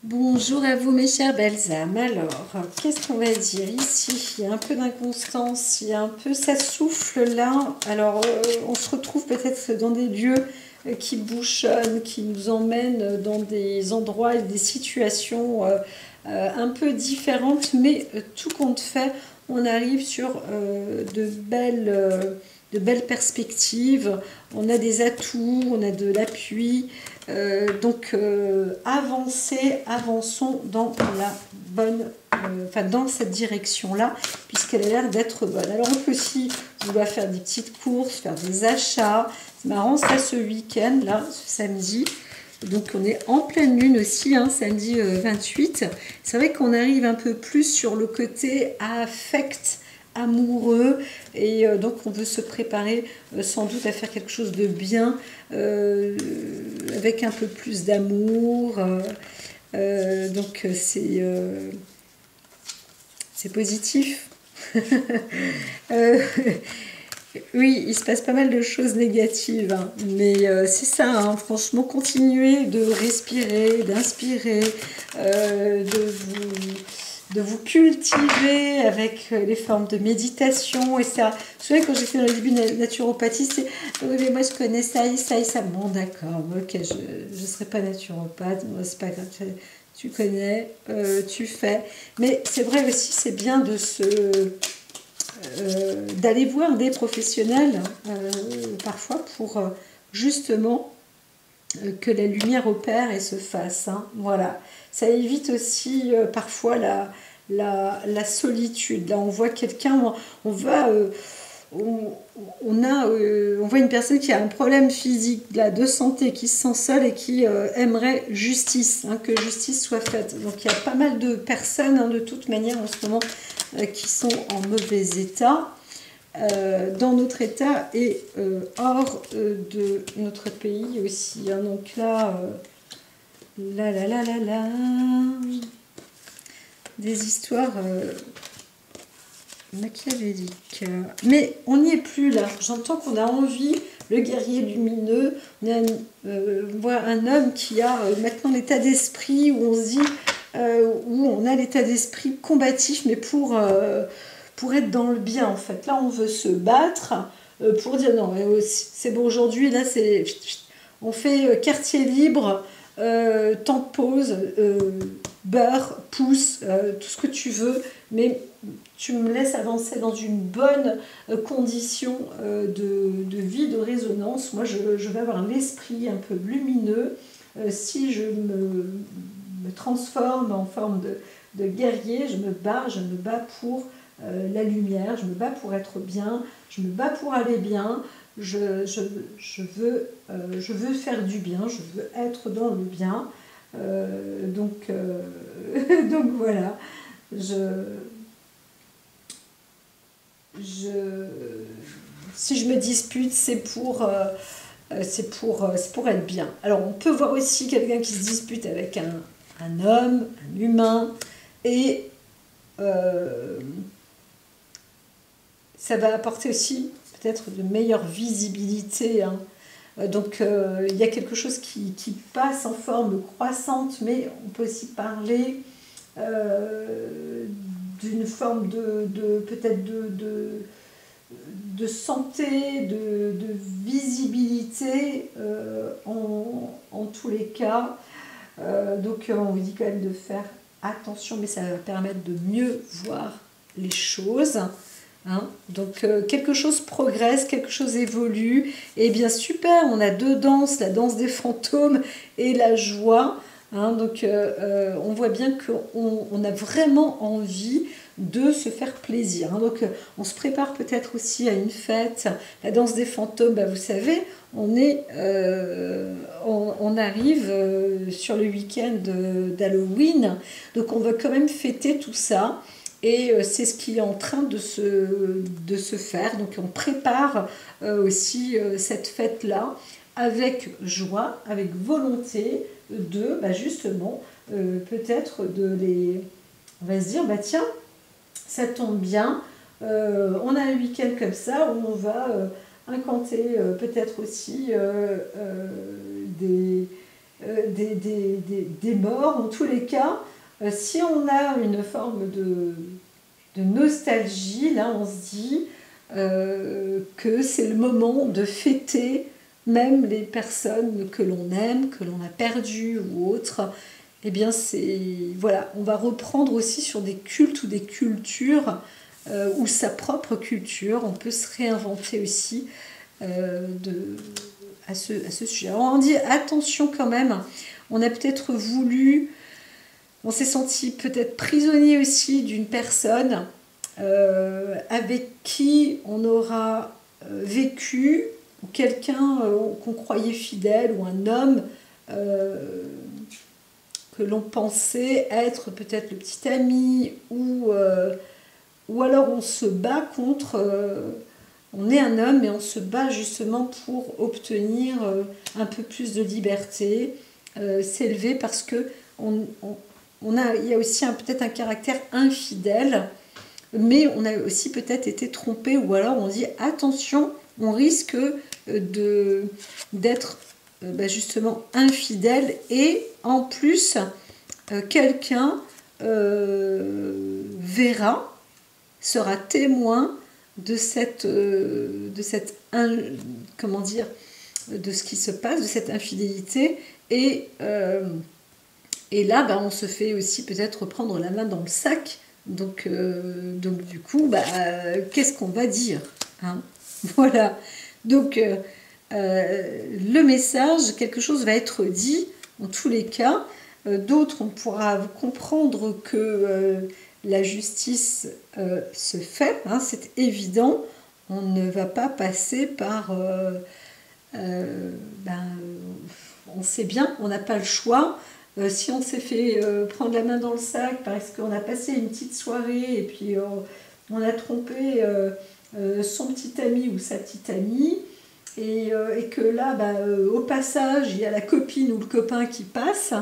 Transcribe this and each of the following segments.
Bonjour à vous mes chères belles âmes. Alors, qu'est-ce qu'on va dire ici? Il y a un peu d'inconstance, il y a un peu, ça souffle là. Alors, on se retrouve peut-être dans des lieux qui bouchonnent, qui nous emmènent dans des endroits et des situations un peu différentes, mais tout compte fait, on arrive sur de belles perspectives, on a des atouts, on a de l'appui. Avançons dans la bonne, dans cette direction-là, puisqu'elle a l'air d'être bonne. Alors on peut aussi vouloir faire des petites courses, faire des achats. C'est marrant ça ce week-end, là, ce samedi. Donc on est en pleine lune aussi, hein, samedi 28. C'est vrai qu'on arrive un peu plus sur le côté affect, amoureux, et donc on veut se préparer sans doute à faire quelque chose de bien, avec un peu plus d'amour. C'est positif. euh, oui, il se passe pas mal de choses négatives, hein, mais c'est ça, hein, franchement, continuez de respirer, d'inspirer, de vous cultiver avec les formes de méditation et ça. Je souviens quand j'étais dans le début de la naturopathie, c'est oui, mais moi je connais ça et ça et ça. Bon, d'accord, ok, je ne serai pas naturopathe, bon, c'est pas grave, tu connais, tu fais. Mais c'est vrai aussi, c'est bien d'aller voir des professionnels parfois pour justement que la lumière opère et se fasse, hein. Voilà. Ça évite aussi parfois la solitude. Là, on voit quelqu'un, on va, on, on voit une personne qui a un problème physique, là, de santé, qui se sent seule et qui aimerait justice, hein, que justice soit faite. Donc il y a pas mal de personnes, hein, de toute manière, en ce moment, qui sont en mauvais état. Dans notre État et hors de notre pays aussi, hein. Donc là, des histoires machiavéliques. Mais on n'y est plus là. J'entends qu'on a envie, le guerrier lumineux, on voit un homme qui a maintenant l'état d'esprit où on se dit, où on a l'état d'esprit combatif, mais pour être dans le bien en fait. Là, on veut se battre pour dire non, c'est bon aujourd'hui, là, on fait quartier libre, temps de pause, beurre, pouce, tout ce que tu veux, mais tu me laisses avancer dans une bonne condition de vie, de résonance. Moi, je vais avoir l'esprit un peu lumineux. Si je me transforme en forme de guerrier, je me bats pour la lumière, je me bats pour être bien, je me bats pour aller bien, je veux faire du bien, je veux être dans le bien. Donc voilà, je, je, si je me dispute, c'est pour être bien. Alors on peut voir aussi quelqu'un qui se dispute avec un homme, un humain, et ça va apporter aussi peut-être de meilleure visibilité, hein. Il y a quelque chose qui passe en forme croissante, mais on peut aussi parler d'une forme peut-être de santé, de visibilité en tous les cas. On vous dit quand même de faire attention, mais ça va permettre de mieux voir les choses. Hein, quelque chose progresse, quelque chose évolue, et bien super, on a deux danses, la danse des fantômes et la joie, hein, on voit bien qu'on a vraiment envie de se faire plaisir, hein. On se prépare peut-être aussi à une fête, la danse des fantômes, bah, vous savez, on arrive sur le week-end d'Halloween, donc on va quand même fêter tout ça. Et c'est ce qui est en train de se faire. Donc on prépare aussi cette fête-là avec joie, avec volonté de, bah, justement, peut-être on va se dire, bah tiens, ça tombe bien, on a un week-end comme ça où on va incanter peut-être aussi des des morts. En tous les cas, si on a une forme de nostalgie, là on se dit que c'est le moment de fêter même les personnes que l'on aime, que l'on a perdues ou autres. Eh bien, voilà, on va reprendre aussi sur des cultes ou des cultures ou sa propre culture. On peut se réinventer aussi à ce sujet. Alors, on dit attention quand même. On a peut-être voulu, on s'est senti peut-être prisonnier aussi d'une personne avec qui on aura vécu, ou quelqu'un qu'on croyait fidèle, ou un homme que l'on pensait être peut-être le petit ami, ou alors on se bat contre, on est un homme et on se bat justement pour obtenir un peu plus de liberté, s'élever parce que il y a aussi peut-être un caractère infidèle, mais on a aussi peut-être été trompé, ou alors on dit attention, on risque d'être justement infidèle, et en plus quelqu'un sera témoin de comment dire, de ce qui se passe, de cette infidélité, et là on se fait aussi peut-être prendre la main dans le sac, donc du coup qu'est-ce qu'on va dire, hein? Voilà, donc le message, quelque chose va être dit en tous les cas. D'autres, on pourra comprendre que la justice se fait, hein, c'est évident. On ne va pas passer par on sait bien, on n'a pas le choix. Si on s'est fait prendre la main dans le sac parce qu'on a passé une petite soirée et puis on a trompé son petit ami ou sa petite amie, et que là, au passage, il y a la copine ou le copain qui passe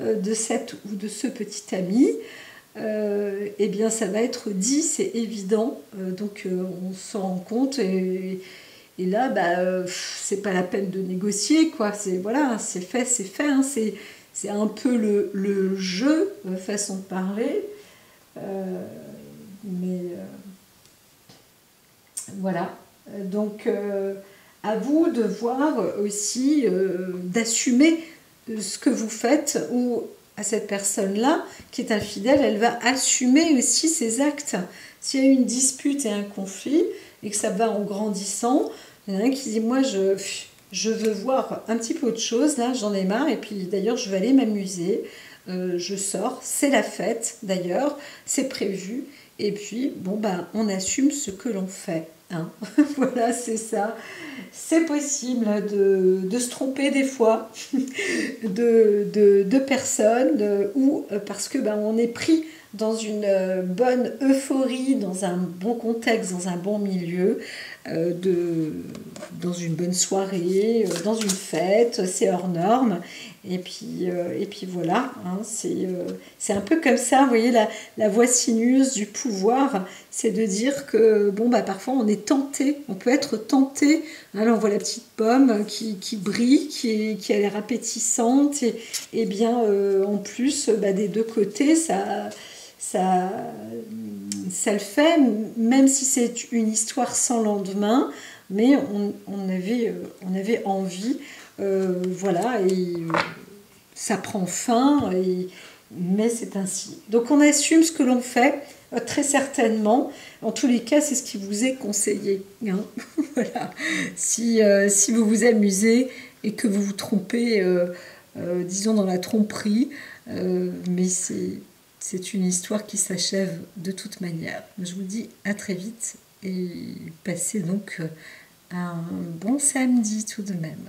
de cette ou de ce petit ami, eh bien ça va être dit, c'est évident. Donc on s'en rend compte, et là, c'est pas la peine de négocier, quoi. Voilà, c'est fait, hein. C'est un peu le jeu, façon de parler. Mais voilà. Donc, à vous de voir aussi, d'assumer ce que vous faites, ou à cette personne-là qui est infidèle, elle va assumer aussi ses actes. S'il y a une dispute et un conflit, et que ça va en grandissant, il y en a un qui dit, moi je veux voir un petit peu autre chose, là j'en ai marre, et puis d'ailleurs je vais aller m'amuser, je sors, c'est la fête d'ailleurs, c'est prévu, et puis on assume ce que l'on fait, hein. Voilà, c'est ça. C'est possible de se tromper des fois de personnes, ou parce que on est pris dans une bonne euphorie, dans un bon contexte, dans un bon milieu, dans une bonne soirée, dans une fête, c'est hors norme. Et puis voilà, hein, c'est un peu comme ça, vous voyez, la voie sinueuse du pouvoir, c'est de dire que parfois on est tenté, on peut être tenté. Alors on voit la petite pomme qui brille, qui a l'air appétissante, et bien en plus des deux côtés, ça le fait, même si c'est une histoire sans lendemain, mais on avait envie, voilà, et ça prend fin, mais c'est ainsi. Donc on assume ce que l'on fait, très certainement. En tous les cas, c'est ce qui vous est conseillé, hein. Voilà. Si vous vous amusez et que vous vous trompez, disons dans la tromperie, mais c'est une histoire qui s'achève de toute manière. Je vous dis à très vite, et passez donc un bon samedi tout de même.